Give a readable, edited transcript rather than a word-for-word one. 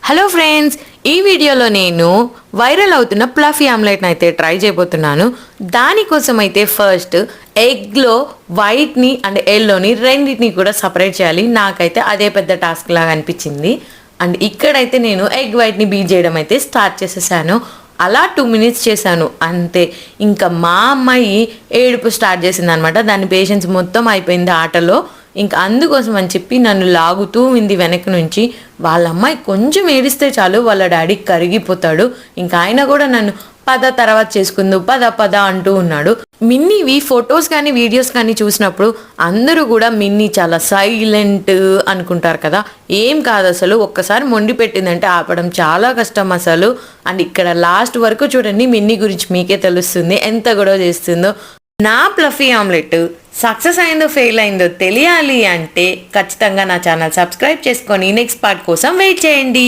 Hello friends, ఈ వీడియోలో నేను వైరల్ అవుతున్న ప్లఫీ ఆమ్లెట్ని అయితే ట్రై చేయబోతున్నాను. దానికోసం అయితే ఫస్ట్ ఎగ్లో వైట్ని అండ్ ఎల్లోని రెండింటిని కూడా సపరేట్ చేయాలి. నాకైతే అదే పెద్ద టాస్క్ లాగా అనిపించింది. అండ్ ఇక్కడైతే నేను ఎగ్ వైట్ని బీట్ చేయడం అయితే స్టార్ట్ చేసేసాను. అలా 2 మినిట్స్ చేశాను అంతే. ఇంకా మా అమ్మాయి ఏడుపు స్టార్ట్ చేసింది అనమాట. దాని పేషెన్స్ మొత్తం అయిపోయింది ఆటలో. ఇంకా అందుకోసం అని చెప్పి నన్ను లాగుతూ ఉంది వెనక నుంచి. వాళ్ళ అమ్మాయి కొంచెం ఏడిస్తే చాలు వాళ్ళ డాడీ కరిగిపోతాడు. ఇంకా ఆయన కూడా నన్ను పద తర్వాత చేసుకుందు పద పద అంటూ ఉన్నాడు. మిన్నీవి ఫొటోస్ కానీ వీడియోస్ కానీ చూసినప్పుడు అందరూ కూడా మిన్నీ చాలా సైలెంట్ అనుకుంటారు కదా. ఏం కాదు, అసలు ఒక్కసారి మొండి పెట్టిందంటే ఆపడం చాలా కష్టం అసలు. అండ్ ఇక్కడ లాస్ట్ వరకు చూడండి, మిన్నీ గురించి మీకే తెలుస్తుంది ఎంత గొడవ చేస్తుందో. నా ప్లఫీ ఆమ్లెట్ సక్సెస్ అయిందో ఫెయిల్ అయిందో తెలియాలి అంటే ఖచ్చితంగా నా ఛానల్ సబ్స్క్రైబ్ చేసుకొని నెక్స్ట్ పార్ట్ కోసం వెయిట్ చేయండి.